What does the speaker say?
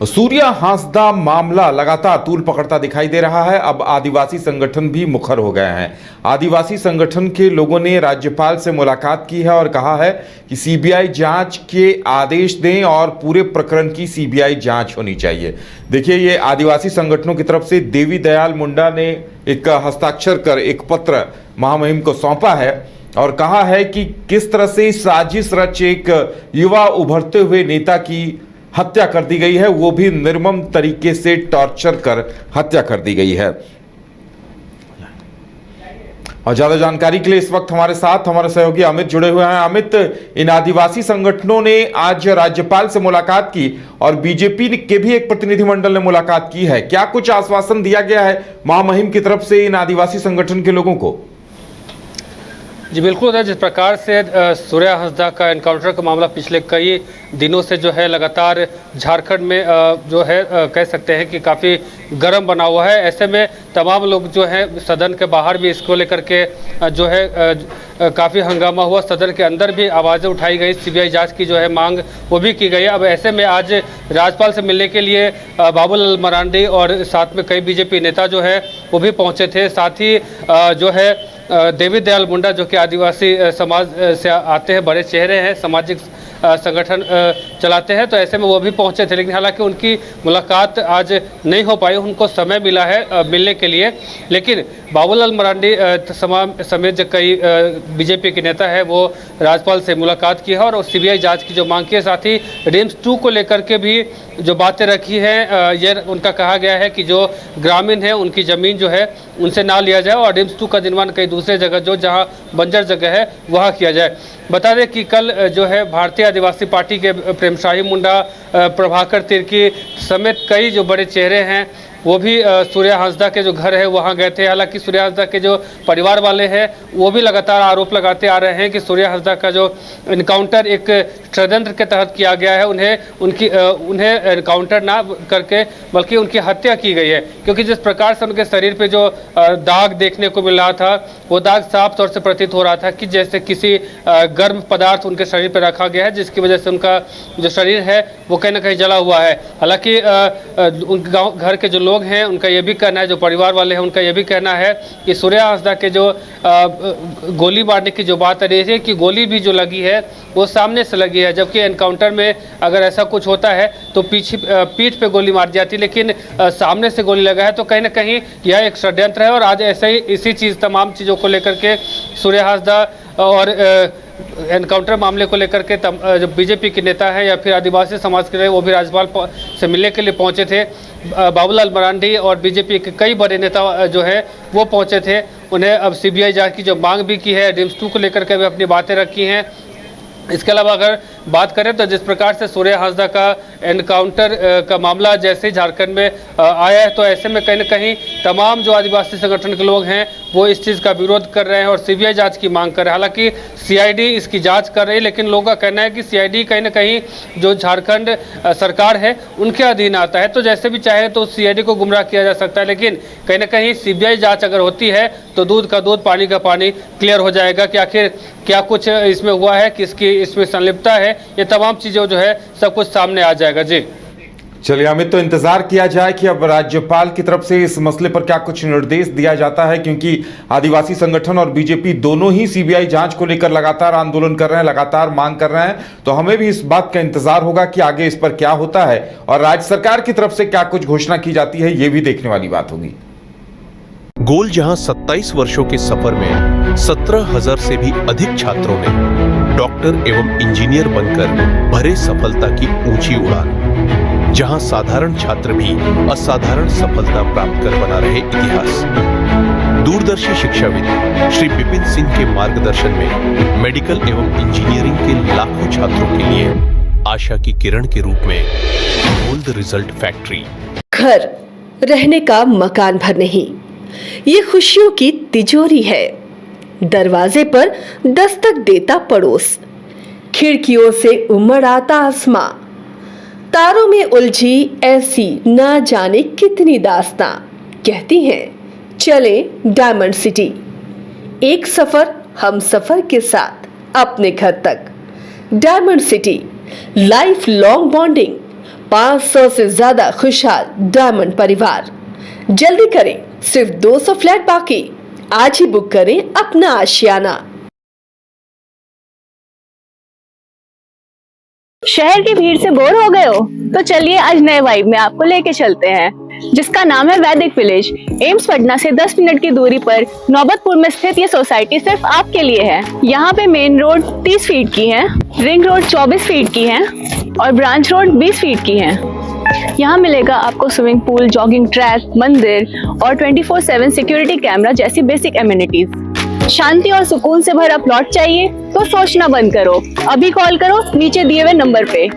सूर्या हांसदा मामला लगातार तूल पकड़ता दिखाई दे रहा है। अब आदिवासी संगठन भी मुखर हो गए हैं। आदिवासी संगठन के लोगों ने राज्यपाल से मुलाकात की है और कहा है कि सीबीआई जांच के आदेश दें और पूरे प्रकरण की सीबीआई जांच होनी चाहिए। देखिए, ये आदिवासी संगठनों की तरफ से देवी दयाल मुंडा ने एक हस्ताक्षर कर एक पत्र महामहिम को सौंपा है और कहा है कि किस तरह से साजिश रच एक युवा उभरते हुए नेता की हत्या कर दी गई है, वो भी निर्मम तरीके से टॉर्चर कर हत्या कर दी गई है। और ज्यादा जानकारी के लिए इस वक्त हमारे साथ हमारे सहयोगी अमित जुड़े हुए हैं। अमित, इन आदिवासी संगठनों ने आज राज्यपाल से मुलाकात की और बीजेपी के भी एक प्रतिनिधिमंडल ने मुलाकात की है। क्या कुछ आश्वासन दिया गया है महामहिम की तरफ से इन आदिवासी संगठन के लोगों को? जी बिल्कुल है। जिस प्रकार से सूर्या हांसदा का एनकाउंटर का मामला पिछले कई दिनों से जो है लगातार झारखंड में जो है कह सकते हैं कि काफ़ी गर्म बना हुआ है। ऐसे में तमाम लोग जो है सदन के बाहर भी इसको लेकर के जो है काफ़ी हंगामा हुआ। सदन के अंदर भी आवाज़ें उठाई गई, सीबीआई जांच की जो है मांग वो भी की गई। अब ऐसे में आज राज्यपाल से मिलने के लिए बाबूलाल मरांडी और साथ में कई बीजेपी नेता जो है वो भी पहुँचे थे। साथ ही जो है देवी दयाल मुंडा जो कि आदिवासी समाज से आते हैं, बड़े चेहरे हैं, सामाजिक संगठन चलाते हैं, तो ऐसे में वो भी पहुंचे थे। लेकिन हालांकि उनकी मुलाकात आज नहीं हो पाई, उनको समय मिला है मिलने के लिए। लेकिन बाबूलाल मरांडी समेत जो कई बीजेपी के नेता है वो राज्यपाल से मुलाकात की है और सीबीआई जांच की जो मांग की है। साथ ही रिम्स 2 को लेकर के भी जो बातें रखी हैं, ये उनका कहा गया है कि जो ग्रामीण है उनकी ज़मीन जो है उनसे ना लिया जाए और रिम्स 2 का निर्माण कई दूसरे जगह जो जहां बंजर जगह है वहाँ किया जाए। बता दें कि कल जो है भारतीय आदिवासी पार्टी के प्रेमशाही मुंडा, प्रभाकर तिर्की समेत कई जो बड़े चेहरे हैं वो भी सूर्या हांसदा के जो घर है वहाँ गए थे। हालांकि सूर्या हांसदा के जो परिवार वाले हैं वो भी लगातार आरोप लगाते आ रहे हैं कि सूर्या हांसदा का जो इनकाउंटर एक षड्यंत्र के तहत किया गया है, उन्हें इनकाउंटर ना करके बल्कि उनकी हत्या की गई है। क्योंकि जिस प्रकार से उनके शरीर पे जो दाग देखने को मिल रहा था वो दाग साफ तौर से प्रतीत हो रहा था कि जैसे किसी गर्म पदार्थ उनके शरीर पर रखा गया है, जिसकी वजह से उनका जो शरीर है वो कहीं ना कहीं जला हुआ है। हालांकि गाँव घर के जो लोग हैं उनका ये भी कहना है, जो परिवार वाले हैं उनका ये भी कहना है कि सूर्या हांसदा के जो गोली मारने की जो बात आ रही है कि गोली भी जो लगी है वो सामने से लगी है, जबकि एनकाउंटर में अगर ऐसा कुछ होता है तो पीठ पे गोली मार जाती, लेकिन सामने से गोली लगा है तो कहीं ना कहीं यह एक षड्यंत्र है। और आज ऐसे ही इसी तमाम चीज़ों को लेकर के सूर्या हांसदा और एनकाउंटर मामले को लेकर के जो बीजेपी के नेता हैं या फिर आदिवासी समाज के रहे वो भी राज्यपाल से मिलने के लिए पहुंचे थे। बाबूलाल मरांडी और बीजेपी के कई बड़े नेता जो है वो पहुंचे थे। उन्हें अब सीबीआई जांच की जो मांग भी की है, रिम्स 2 को लेकर के भी अपनी बातें रखी हैं। इसके अलावा अगर बात करें तो जिस प्रकार से सूर्या हांसदा का एनकाउंटर का मामला जैसे ही झारखंड में आया है तो ऐसे में कहीं ना कहीं तमाम जो आदिवासी संगठन के लोग हैं वो इस चीज़ का विरोध कर रहे हैं और सीबीआई जांच की मांग कर रहे हैं। हालांकि सीआईडी इसकी जांच कर रही है, लेकिन लोगों का कहना है कि सीआईडी कहीं ना कहीं जो झारखंड सरकार है उनके अधीन आता है, तो जैसे भी चाहे तो सीआईडी को गुमराह किया जा सकता है। लेकिन कहीं ना कहीं सीबीआई जाँच अगर होती है तो दूध का दूध पानी का पानी क्लियर हो जाएगा कि आखिर क्या कुछ इसमें हुआ है, किसकी इसमें संलिप्तता है, ये तमाम चीज़ें जो है सब कुछ सामने आ जाएगा। जी चलिए अमित, तो इंतजार किया जाए कि अब राज्यपाल की तरफ से इस मसले पर क्या कुछ निर्देश दिया जाता है, क्योंकि आदिवासी संगठन और बीजेपी दोनों ही सीबीआई जांच को लेकर लगातार आंदोलन कर रहे हैं, लगातार मांग कर रहे हैं। तो हमें भी इस बात का इंतजार होगा कि आगे इस पर क्या होता है और राज्य सरकार की तरफ से क्या कुछ घोषणा की जाती है, ये भी देखने वाली बात होगी। गोल जहां 27 वर्षों के सफर में 17,000 से भी अधिक छात्रों ने डॉक्टर एवं इंजीनियर बनकर भरे सफलता की ऊंची उड़ान, जहां साधारण छात्र भी असाधारण सफलता प्राप्त कर बना रहे इतिहास। दूरदर्शी शिक्षाविद श्री विपिन सिंह के मार्गदर्शन में मेडिकल एवं इंजीनियरिंग के लाखों छात्रों के लिए आशा की किरण के रूप में गोल्ड रिजल्ट फैक्ट्री। घर रहने का मकान भर नहीं, ये खुशियों की तिजोरी है। दरवाजे पर दस्तक देता पड़ोस, खिड़कियों से उमड़ आता आसमां, तारों में उलझी ऐसी ना जाने कितनी दास्तां। कहती हैं चले डायमंड सिटी, एक सफर हम सफर के साथ अपने घर तक। Diamond city, life long bonding, 500 से ज्यादा खुशहाल डायमंड परिवार। जल्दी करें, सिर्फ 200 फ्लैट बाकी। आज ही बुक करें अपना आशियाना। शहर की भीड़ से बोर हो गए हो? तो चलिए आज नए वाइब में आपको लेके चलते हैं, जिसका नाम है वैदिक विलेज। एम्स पटना से 10 मिनट की दूरी पर नौबतपुर में स्थित ये सोसाइटी सिर्फ आपके लिए है। यहाँ पे मेन रोड 30 फीट की है, रिंग रोड 24 फीट की है और ब्रांच रोड 20 फीट की है। यहाँ मिलेगा आपको स्विमिंग पूल, जॉगिंग ट्रैक, मंदिर और 24/7 सिक्योरिटी कैमरा जैसी बेसिक एमिनिटीज। शांति और सुकून से भरा प्लॉट चाहिए तो सोचना बंद करो, अभी कॉल करो नीचे दिए हुए नंबर पे।